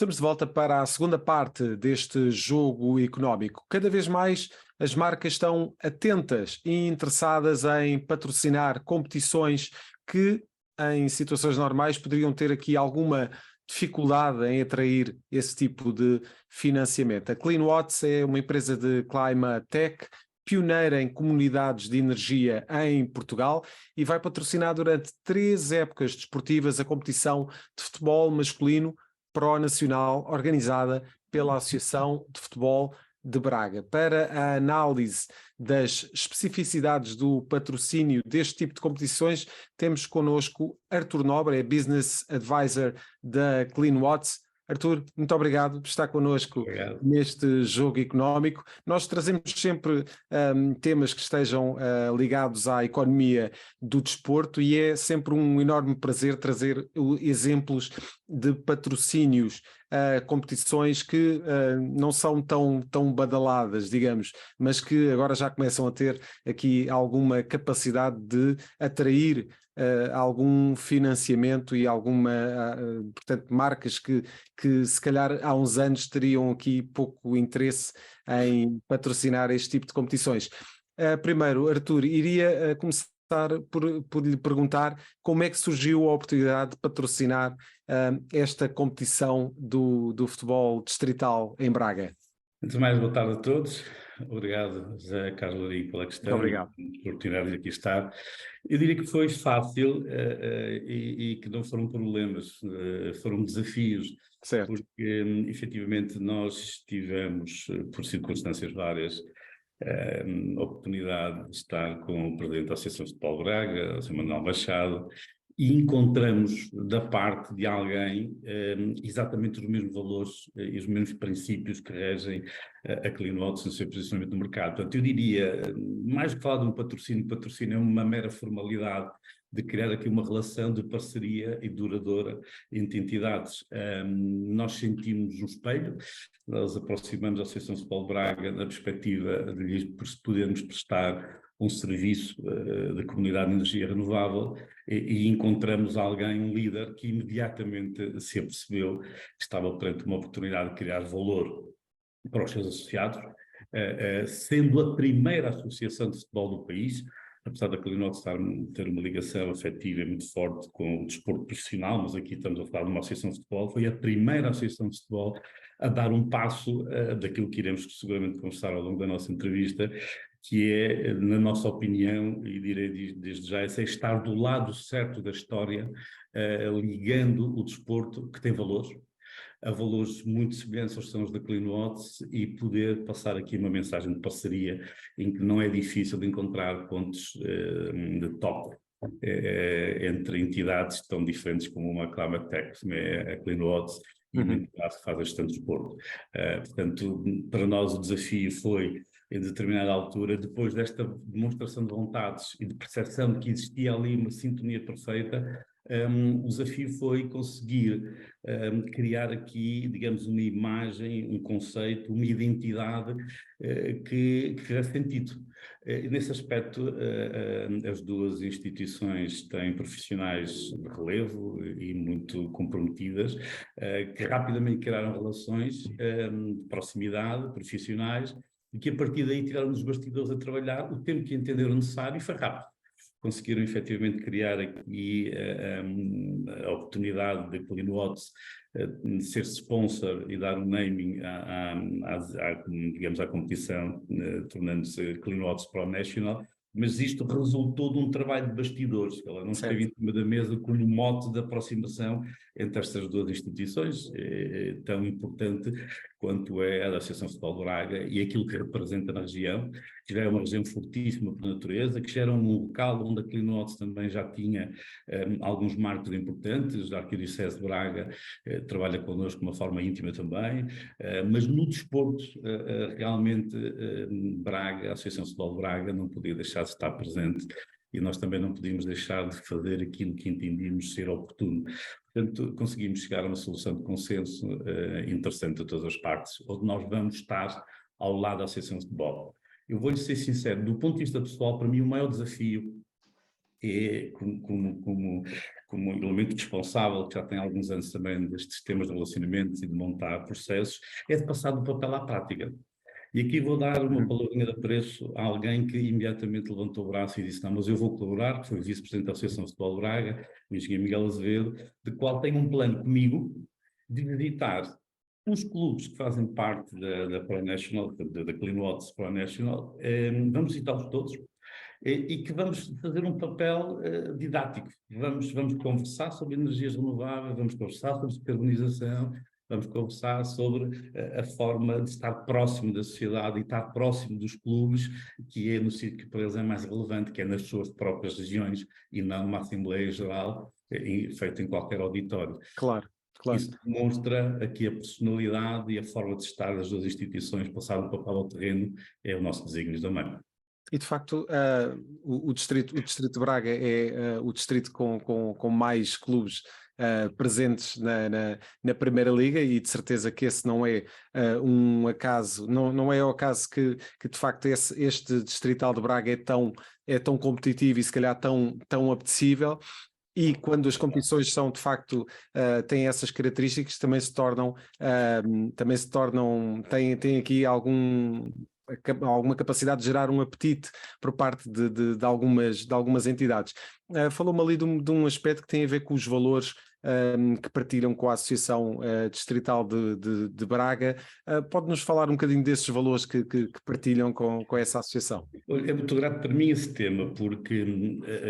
Estamos de volta para a segunda parte deste jogo económico. Cada vez mais as marcas estão atentas e interessadas em patrocinar competições que, em situações normais, poderiam ter aqui alguma dificuldade em atrair esse tipo de financiamento. A CleanWatts é uma empresa de Climate Tech, pioneira em comunidades de energia em Portugal, e vai patrocinar durante 3 épocas desportivas a competição de futebol masculino pró-nacional organizada pela Associação de Futebol de Braga. Para a análise das especificidades do patrocínio deste tipo de competições, temos connosco Artur Nobre, é Business Advisor da CleanWatts. Artur, muito obrigado por estar connosco neste jogo económico. Nós trazemos sempre temas que estejam ligados à economia do desporto e é sempre um enorme prazer trazer exemplos de patrocínios a competições que não são tão badaladas, digamos, mas que agora já começam a ter aqui alguma capacidade de atrair algum financiamento e portanto, marcas que se calhar há uns anos teriam aqui pouco interesse em patrocinar este tipo de competições. Primeiro, Artur, iria começar por lhe perguntar como é que surgiu a oportunidade de patrocinar esta competição do futebol distrital em Braga. Antes de mais, boa tarde a todos. Obrigado, José Carlos Lourinho, pela questão e pela oportunidade de aqui estar. Eu diria que foi fácil e que não foram problemas, foram desafios. Certo. Porque, efetivamente, nós tivemos, por circunstâncias várias, a oportunidade de estar com o Presidente da Associação de Futebol de Braga, o Sr. Manuel Machado, e encontramos da parte de alguém exatamente os mesmos valores e os mesmos princípios que regem a CleanWatts no seu posicionamento no mercado. Portanto, eu diria, mais que falar de um patrocínio é uma mera formalidade de criar aqui uma relação de parceria e duradoura entre entidades. Nós sentimos um espelho, nós aproximamos a Associação de Futebol de Braga na perspectiva de lhes podermos prestar um serviço de comunidade de energia renovável e encontramos alguém, um líder, que imediatamente se apercebeu que estava perante uma oportunidade de criar valor para os seus associados, sendo a primeira associação de futebol do país, apesar da CleanWatts ter uma ligação afetiva muito forte com o desporto profissional, mas aqui estamos a falar de uma associação de futebol, foi a primeira associação de futebol a dar um passo daquilo que iremos seguramente conversar ao longo da nossa entrevista, que é, na nossa opinião, e direi desde já, é estar do lado certo da história, ligando o desporto, que tem valores, a valores muito semelhantes aos que são os da CleanWatts, e poder passar aqui uma mensagem de parceria em que não é difícil de encontrar pontos de toque entre entidades tão diferentes como uma Climate Tech, como é a CleanWatts, e uma entidade que faz a gestão do desporto. Portanto, para nós o desafio foi, em determinada altura, depois desta demonstração de vontades e de percepção de que existia ali uma sintonia perfeita, o desafio foi conseguir criar aqui, digamos, uma imagem, um conceito, uma identidade que fizesse sentido. Nesse aspecto, as duas instituições têm profissionais de relevo e muito comprometidas, que rapidamente criaram relações de proximidade, profissionais, e que a partir daí tiraram os bastidores a trabalhar o tempo que entenderam necessário e foi rápido. Conseguiram efetivamente criar aqui a oportunidade de CleanWatts ser sponsor e dar um naming digamos, à competição, tornando-se CleanWatts Pro National, mas isto resultou de um trabalho de bastidores. Ela não esteve em cima da mesa como mote de aproximação entre estas duas instituições, tão importante quanto é a da Associação de Futebol de Braga e aquilo que representa na região, que já é uma região fortíssima por natureza, que já era um local onde a CleanWatts também já tinha alguns marcos importantes. A Arquidiocese de Braga trabalha connosco de uma forma íntima também, mas no desporto, realmente, Braga, a Associação de Futebol de Braga não podia deixar de estar presente, e nós também não podíamos deixar de fazer aquilo que entendíamos ser oportuno. Portanto, conseguimos chegar a uma solução de consenso interessante a todas as partes, onde nós vamos estar ao lado da Associação de Futebol. Eu vou-lhe ser sincero, do ponto de vista pessoal, para mim o maior desafio é, como como um elemento responsável, que já tem alguns anos também destes temas de relacionamentos e de montar processos, é de passar do papel à prática. E aqui vou dar uma palavrinha de apreço a alguém que imediatamente levantou o braço e disse: não, mas eu vou colaborar, que foi o vice-presidente da Associação de Futebol de Braga, o engenheiro Miguel Azevedo, de qual tem um plano comigo de visitar os clubes que fazem parte da Pro National, da Clean Waters Pro National, vamos visitá-los todos, e que vamos fazer um papel didático. Vamos conversar sobre energias renováveis, vamos conversar sobre descarbonização, vamos conversar sobre a forma de estar próximo da sociedade e estar próximo dos clubes, que é no sítio que para eles é mais relevante, que é nas suas próprias regiões e não numa Assembleia Geral feita em qualquer auditório. Claro, claro. Isso demonstra aqui a personalidade e a forma de estar das duas instituições, passar o papel ao terreno, é o nosso desígnio também. E de facto, o Distrito de Braga é o distrito com mais clubes presentes na Primeira Liga, e de certeza que esse não é um acaso, não é o acaso que de facto este Distrital de Braga é tão competitivo e se calhar tão apetecível. E quando as competições são de facto têm essas características, também se tornam têm aqui alguma capacidade de gerar um apetite por parte de algumas entidades. Falou-me ali de um aspecto que tem a ver com os valores que partilham com a Associação Distrital de Braga. Pode-nos falar um bocadinho desses valores que partilham com essa associação? É muito grato para mim esse tema, porque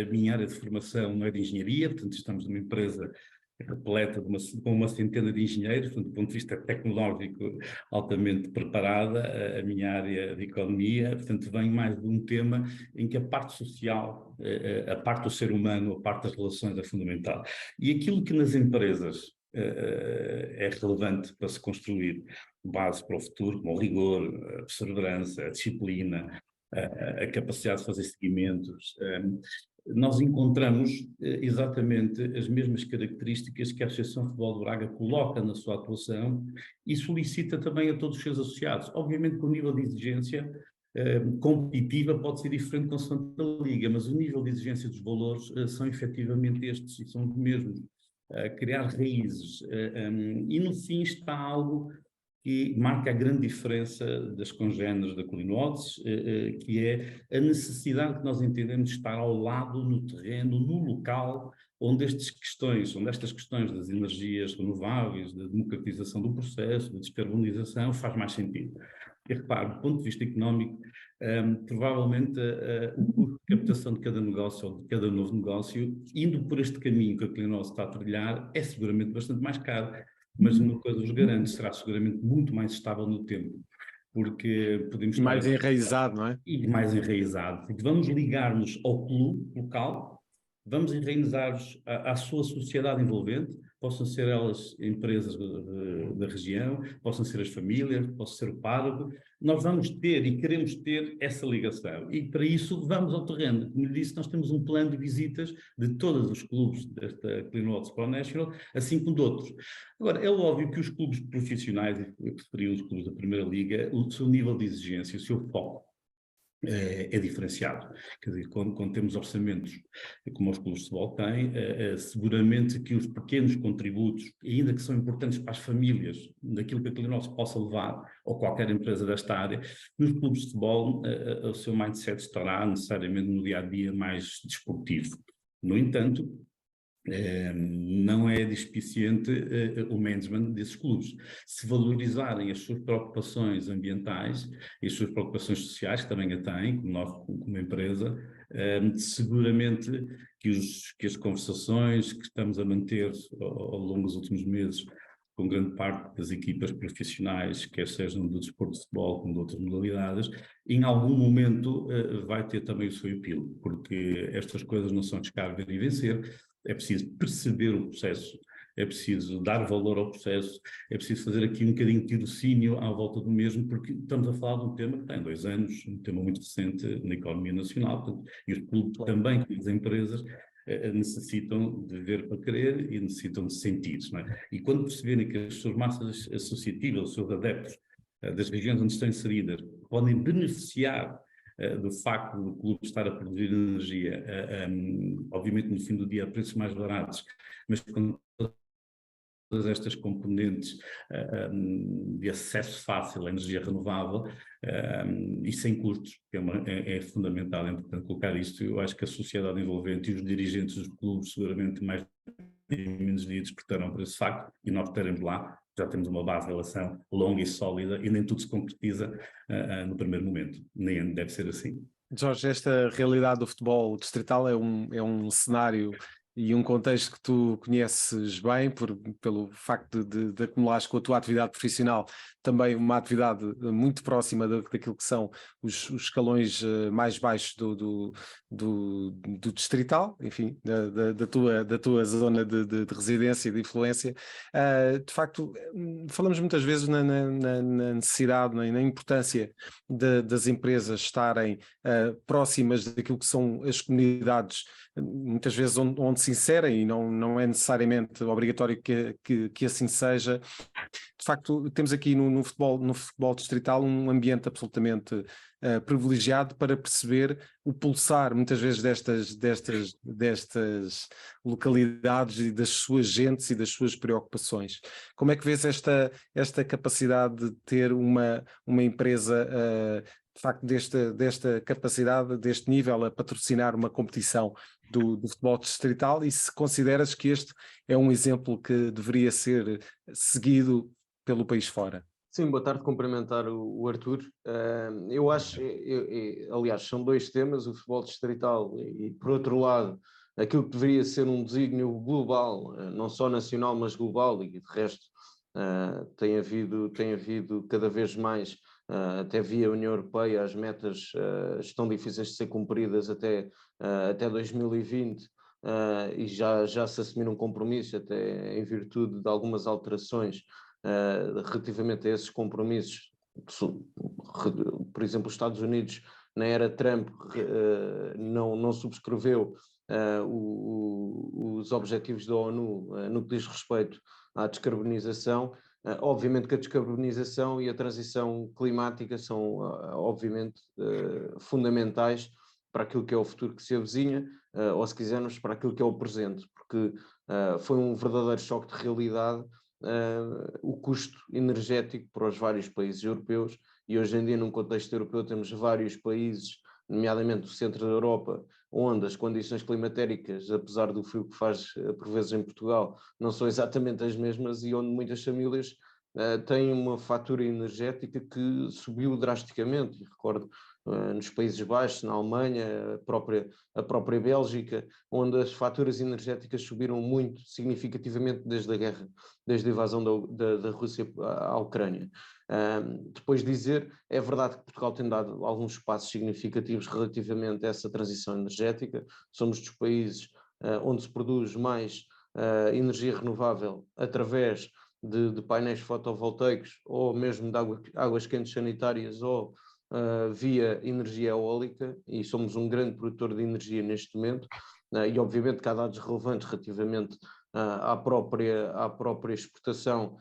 a minha área de formação não é de engenharia, portanto estamos numa empresa repleta com uma centena de engenheiros, portanto, do ponto de vista tecnológico altamente preparada. A minha área de economia, portanto, vem mais de um tema em que a parte social, a parte do ser humano, a parte das relações é fundamental. E aquilo que nas empresas é relevante para se construir base para o futuro, como o rigor, a perseverança, a disciplina, a capacidade de fazer seguimentos, nós encontramos exatamente as mesmas características que a Associação de Futebol de Braga coloca na sua atuação e solicita também a todos os seus associados. Obviamente que o nível de exigência competitiva pode ser diferente consoante a liga, mas o nível de exigência dos valores são efetivamente estes e são os mesmos. Criar raízes e no fim está algo que marca a grande diferença das congêneres da Clean Waters, que é a necessidade que nós entendemos de estar ao lado, no terreno, no local, onde estas questões das energias renováveis, da democratização do processo, da descarbonização, faz mais sentido. E repare, do ponto de vista económico, provavelmente o custo de captação de cada negócio ou de cada novo negócio, indo por este caminho que a Clean Waters está a trilhar, é seguramente bastante mais caro. Mas uma coisa vos garanto, será seguramente muito mais estável no tempo, porque podemos estar... Mais enraizado, não é? E mais enraizado, porque vamos ligar-nos ao clube local, vamos enraizar-nos à sua sociedade envolvente, possam ser elas empresas da região, possam ser as famílias, possa ser o pároco. Nós vamos ter e queremos ter essa ligação. E para isso vamos ao terreno. Como lhe disse, nós temos um plano de visitas de todos os clubes desta Clean Waters Pro National, assim como de outros. Agora, é óbvio que os clubes profissionais, eu preferi os clubes da Primeira Liga, o seu nível de exigência, o seu foco, é diferenciado. Quer dizer, quando temos orçamentos como os clubes de futebol têm, seguramente que os pequenos contributos, ainda que são importantes para as famílias, daquilo que a Clean Waters possa levar, ou qualquer empresa desta área, nos clubes de futebol o seu mindset estará necessariamente no dia-a-dia mais desportivo. No entanto, não é despiciente o management desses clubes. Se valorizarem as suas preocupações ambientais e as suas preocupações sociais, que também a têm, como nós, como empresa, seguramente que as conversações que estamos a manter ao longo dos últimos meses com grande parte das equipas profissionais, quer sejam do desporto de futebol como de outras modalidades, em algum momento vai ter também o seu epílogo, porque estas coisas não são descarga e vencer. É preciso perceber o processo, é preciso dar valor ao processo, é preciso fazer aqui um bocadinho de tirocínio à volta do mesmo, porque estamos a falar de um tema que tem 2 anos, um tema muito recente na economia nacional, portanto, e os clubes também, como as empresas, necessitam de ver para querer e necessitam de sentir, não é? E quando perceberem que as suas massas associativas, os seus adeptos das regiões onde estão inseridas, podem beneficiar do facto do clube estar a produzir energia, obviamente no fim do dia a preços mais baratos, mas com todas estas componentes de acesso fácil à energia renovável e sem custos, que é fundamental, é importante colocar isto. Eu acho que a sociedade envolvente e os dirigentes dos clubes seguramente mais e menos dias despertarão para esse facto e nós estaremos lá, já temos uma base de relação longa e sólida e nem tudo se concretiza no primeiro momento, nem deve ser assim. Jorge, esta realidade do futebol distrital é um cenário e um contexto que tu conheces bem pelo facto de acumulares com a tua atividade profissional também uma atividade muito próxima daquilo que são os escalões mais baixos do distrital, enfim, da tua zona de residência e de influência. De facto, falamos muitas vezes na necessidade, na importância das empresas estarem próximas daquilo que são as comunidades, muitas vezes onde se inserem, e não é necessariamente obrigatório que assim seja. De facto, temos aqui no futebol distrital um ambiente absolutamente privilegiado para perceber o pulsar, muitas vezes, destas localidades e das suas gentes e das suas preocupações. Como é que vês esta capacidade de ter uma empresa de facto desta capacidade, deste nível, a patrocinar uma competição do futebol distrital, e se consideras que este é um exemplo que deveria ser seguido pelo país fora? Sim, boa tarde, cumprimentar o Arthur. Eu acho, aliás, são dois temas, o futebol distrital e, por outro lado, aquilo que deveria ser um desígnio global, não só nacional, mas global, e de resto tem havido cada vez mais, até via União Europeia, as metas estão difíceis de ser cumpridas até 2020, e já se assumiram um compromisso, até em virtude de algumas alterações relativamente a esses compromissos. Por exemplo, os Estados Unidos, na era Trump, não subscreveu os objetivos da ONU no que diz respeito à descarbonização. Obviamente que a descarbonização e a transição climática são, obviamente, fundamentais para aquilo que é o futuro que se avizinha, ou se quisermos, para aquilo que é o presente, porque foi um verdadeiro choque de realidade o custo energético para os vários países europeus, e hoje em dia, num contexto europeu, temos vários países, nomeadamente o centro da Europa, onde as condições climatéricas, apesar do frio que faz por vezes em Portugal, não são exatamente as mesmas, e onde muitas famílias têm uma fatura energética que subiu drasticamente. E recordo nos Países Baixos, na Alemanha, a própria Bélgica, onde as faturas energéticas subiram muito significativamente desde a guerra, desde a invasão da Rússia à Ucrânia. Depois dizer, é verdade que Portugal tem dado alguns passos significativos relativamente a essa transição energética. Somos dos países onde se produz mais energia renovável através de painéis fotovoltaicos, ou mesmo de águas quentes sanitárias, ou via energia eólica, e somos um grande produtor de energia neste momento, e obviamente que há dados relevantes relativamente à própria exportação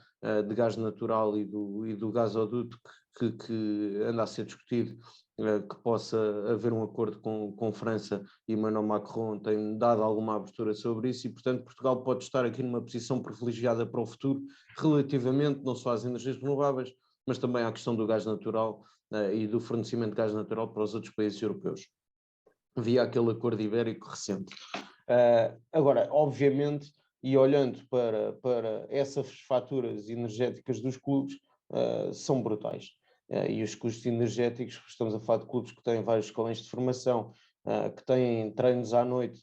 de gás natural e do gasoduto que anda a ser discutido, que possa haver um acordo com França, e Emmanuel Macron tem dado alguma abertura sobre isso, e portanto Portugal pode estar aqui numa posição privilegiada para o futuro, relativamente não só às energias renováveis, mas também à questão do gás natural e do fornecimento de gás natural para os outros países europeus, via aquele acordo ibérico recente. Agora, obviamente, e olhando para essas faturas energéticas dos clubes, são brutais. E os custos energéticos, estamos a falar de clubes que têm vários escalões de formação, que têm treinos à noite,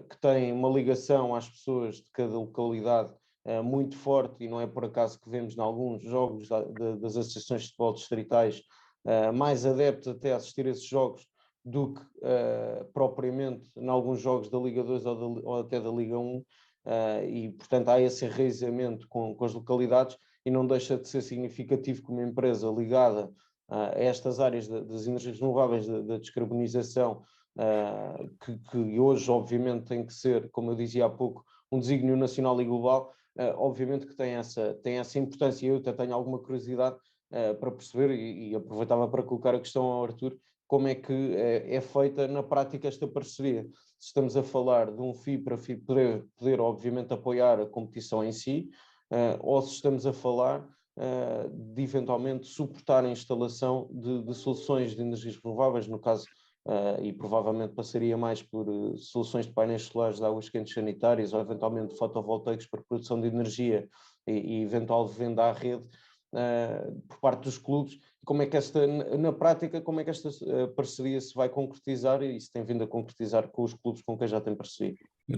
que têm uma ligação às pessoas de cada localidade muito forte, e não é por acaso que vemos em alguns jogos das associações de futebol distritais mais adeptos até a assistir a esses jogos do que propriamente em alguns jogos da Liga 2 ou até da Liga 1, e portanto há esse enraizamento com as localidades, e não deixa de ser significativo que uma empresa ligada a estas áreas das energias renováveis, da descarbonização, que hoje obviamente tem que ser, como eu dizia há pouco, um desígnio nacional e global, obviamente que tem essa importância. Eu até tenho alguma curiosidade para perceber, e aproveitava para colocar a questão ao Arthur, como é que é feita na prática esta parceria. Se estamos a falar de um FII para FII poder obviamente apoiar a competição em si, ou se estamos a falar de eventualmente suportar a instalação de soluções de energias renováveis, no caso, e provavelmente passaria mais por soluções de painéis solares de águas quentes sanitárias ou eventualmente fotovoltaicos para produção de energia e eventual venda à rede por parte dos clubes. Como é que na prática, como é que esta parceria se vai concretizar e se tem vindo a concretizar com os clubes com quem já tem parceria?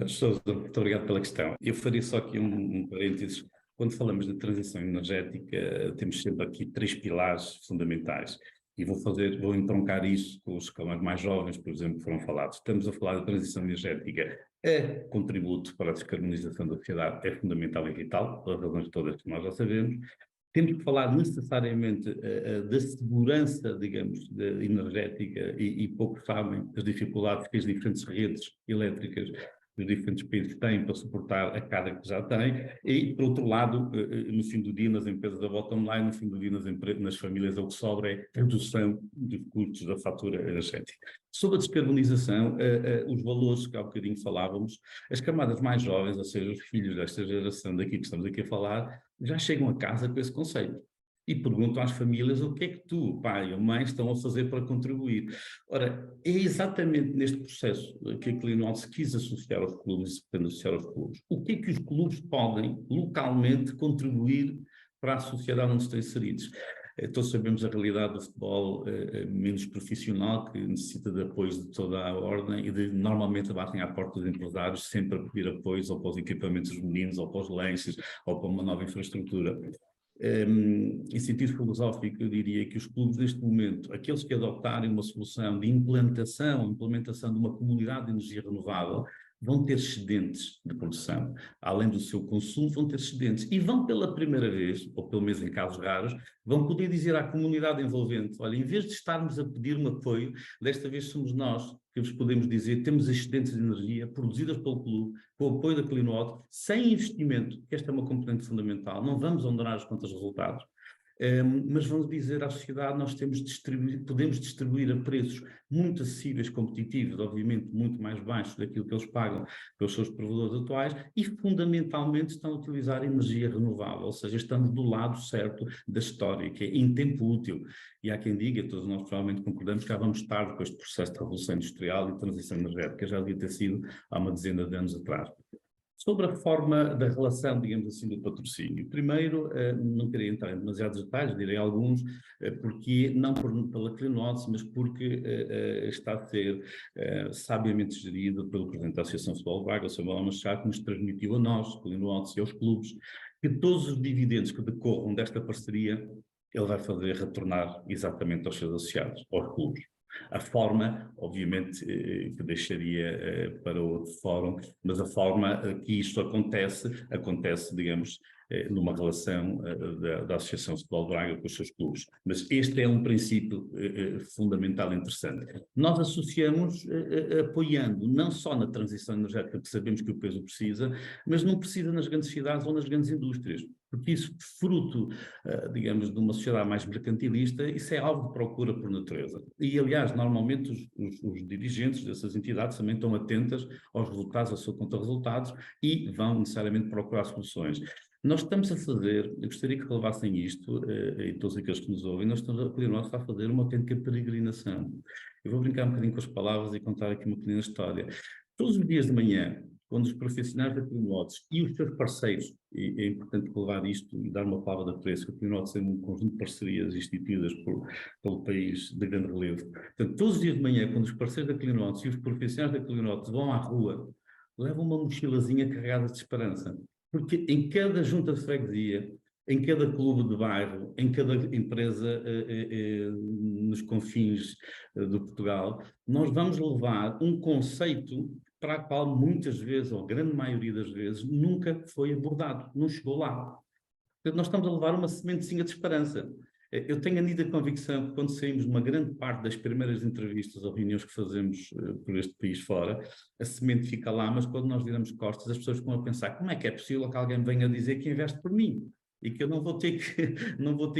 Sousa, muito obrigado pela questão. Eu faria só aqui um parênteses. Quando falamos de transição energética, temos sempre aqui 3 pilares fundamentais. E vou entroncar isso com os escalões mais jovens, por exemplo, que foram falados. Estamos a falar de transição energética. Contributo para a descarbonização da sociedade, é fundamental e vital, pelas razões todas que nós já sabemos. Temos que falar necessariamente da segurança, digamos, energética e pouco sabem as dificuldades que as diferentes redes elétricas dos diferentes países têm para suportar a carga que já têm e, por outro lado, no fim do dia, nas empresas da bottom line, no fim do dia, nas famílias, o que sobra é a redução dos custos da fatura energética. Sobre a descarbonização, os valores que há bocadinho falávamos, as camadas mais jovens, ou seja, os filhos desta geração daqui que estamos aqui a falar, já chegam a casa com esse conceito. E perguntam às famílias o que é que tu, pai ou mãe, estão a fazer para contribuir. Ora, é exatamente neste processo que a Clinual se quis associar aos clubes e se pretende associar aos clubes. O que é que os clubes podem, localmente, contribuir para a sociedade onde estão inseridos? Todos sabemos a realidade do futebol menos profissional, que necessita de apoios de toda a ordem e normalmente batem à porta dos empresários sempre a pedir apoios ou para os equipamentos dos meninos, ou para os lances, ou para uma nova infraestrutura. Em sentido filosófico, eu diria que os clubes neste momento, aqueles que adotarem uma solução de implementação de uma comunidade de energia renovável, vão ter excedentes de produção. Além do seu consumo, vão ter excedentes. E vão pela primeira vez, ou pelo menos em casos raros, vão poder dizer à comunidade envolvente, olha, em vez de estarmos a pedir um apoio, desta vez somos nós que vos podemos dizer, temos excedentes de energia produzidas pelo clube, com o apoio da Clinual, sem investimento, que esta é uma componente fundamental, não vamos honrar as contas de resultados, mas vamos dizer à sociedade, nós podemos distribuir a preços muito acessíveis, competitivos, obviamente muito mais baixos daquilo que eles pagam pelos seus provedores atuais e fundamentalmente estão a utilizar energia renovável, ou seja, estamos do lado certo da história, que é em tempo útil. E há quem diga, todos nós provavelmente concordamos, que já vamos tarde com este processo de revolução industrial e transição energética, já devia ter sido há uma dezena de anos atrás. Sobre a forma da relação, digamos assim, do patrocínio. Primeiro, não queria entrar em demasiados detalhes, direi alguns, porque, não pela Clinual, mas porque está a ser sabiamente gerido pelo Presidente da Associação de Futebol Braga, o Samuel Machado, que nos transmitiu a nós, Clinual e aos clubes, que todos os dividendos que decorram desta parceria, ele vai fazer retornar exatamente aos seus associados, aos clubes. A forma, obviamente, que deixaria para outro fórum, mas a forma que isto acontece, digamos, numa relação da Associação de Futebol de Braga com os seus clubes. Mas este é um princípio fundamental e interessante. Nós associamos apoiando não só na transição energética, que sabemos que o peso precisa, mas não precisa nas grandes cidades ou nas grandes indústrias. Porque isso, fruto, digamos, de uma sociedade mais mercantilista, isso é algo de procura por natureza. E, aliás, normalmente os dirigentes dessas entidades também estão atentas aos resultados, ao seu contra-resultados, e vão necessariamente procurar soluções. Nós estamos a fazer, eu gostaria que relevassem isto, e todos aqueles que nos ouvem, nós estamos a fazer uma autêntica peregrinação. Eu vou brincar um bocadinho com as palavras e contar aqui uma pequena história. Todos os dias de manhã, quando os profissionais da Clinotes e os seus parceiros, e é importante levar isto e dar uma palavra de apreço, que a Clinotes tem um conjunto de parcerias instituídas pelo país de grande relevo. Portanto, todos os dias de manhã, quando os parceiros da Clinotes e os profissionais da Clinotes vão à rua, levam uma mochilazinha carregada de esperança. Porque em cada junta de freguesia, em cada clube de bairro, em cada empresa nos confins de Portugal, nós vamos levar um conceito para a qual muitas vezes, ou a grande maioria das vezes, nunca foi abordado, não chegou lá. Portanto, nós estamos a levar uma sementezinha de esperança. Eu tenho a nítida convicção que quando saímos de uma grande parte das primeiras entrevistas ou reuniões que fazemos por este país fora, a semente fica lá, mas quando nós viramos costas, as pessoas ficam a pensar como é que é possível que alguém venha dizer que investe por mim? e que eu não vou ter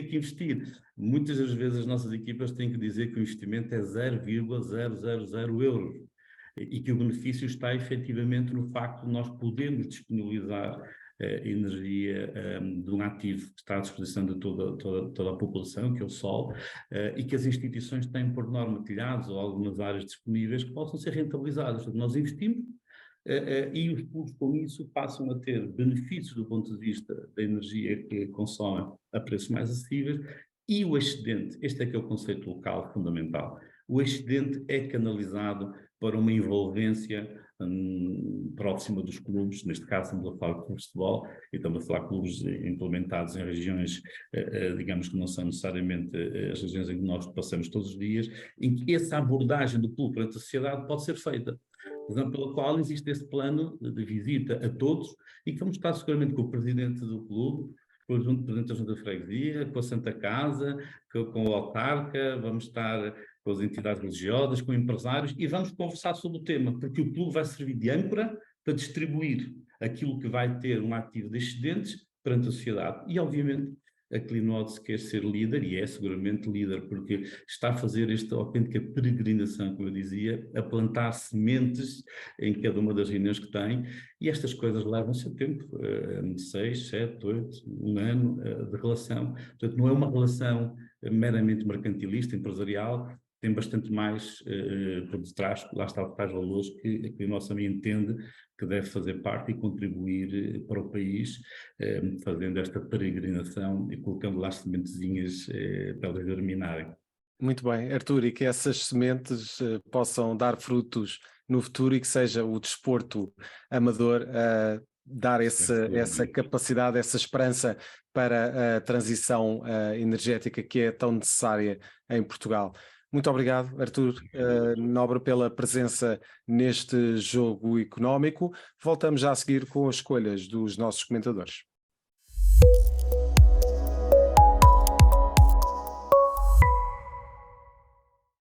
que investir. Muitas das vezes as nossas equipas têm que dizer que o investimento é 0,000 euros e que o benefício está efetivamente no facto de nós podermos disponibilizar energia de um ativo que está à disposição de toda a população, que é o sol, e que as instituições têm por norma telhados ou algumas áreas disponíveis que possam ser rentabilizadas. Portanto, nós investimos e os clubes com isso passam a ter benefícios do ponto de vista da energia que consomem a preços mais acessíveis e o excedente, este é que é o conceito local fundamental, o excedente é canalizado para uma envolvência próxima dos clubes, neste caso estamos a falar de clubes de futebol e estamos a falar de clubes implementados em regiões, digamos que não são necessariamente as regiões em que nós passamos todos os dias, em que essa abordagem do clube perante a sociedade pode ser feita. Razão pela qual existe esse plano de visita a todos e que vamos estar seguramente com o presidente do clube, com o presidente da Junta de Freguesia, com a Santa Casa, com o autarca, vamos estar com as entidades religiosas, com empresários e vamos conversar sobre o tema, porque o clube vai servir de âncora para distribuir aquilo que vai ter um ativo de excedentes perante a sociedade. E, obviamente, a Cleanwater quer ser líder, e é seguramente líder, porque está a fazer esta autêntica peregrinação, como eu dizia, a plantar sementes em cada uma das reuniões que tem, e estas coisas levam seu tempo, 6, 7, 8, um ano de relação. Portanto, não é uma relação meramente mercantilista, empresarial, tem bastante mais por detrás, lá está os tais valores que a nossa também entende que deve fazer parte e contribuir para o país, fazendo esta peregrinação e colocando lá as sementezinhas para elas germinarem. Muito bem, Artur, e que essas sementes possam dar frutos no futuro e que seja o desporto amador a dar essa capacidade, essa esperança para a transição energética que é tão necessária em Portugal. Muito obrigado, Artur Nobre, pela presença neste jogo económico. Voltamos já a seguir com as escolhas dos nossos comentadores.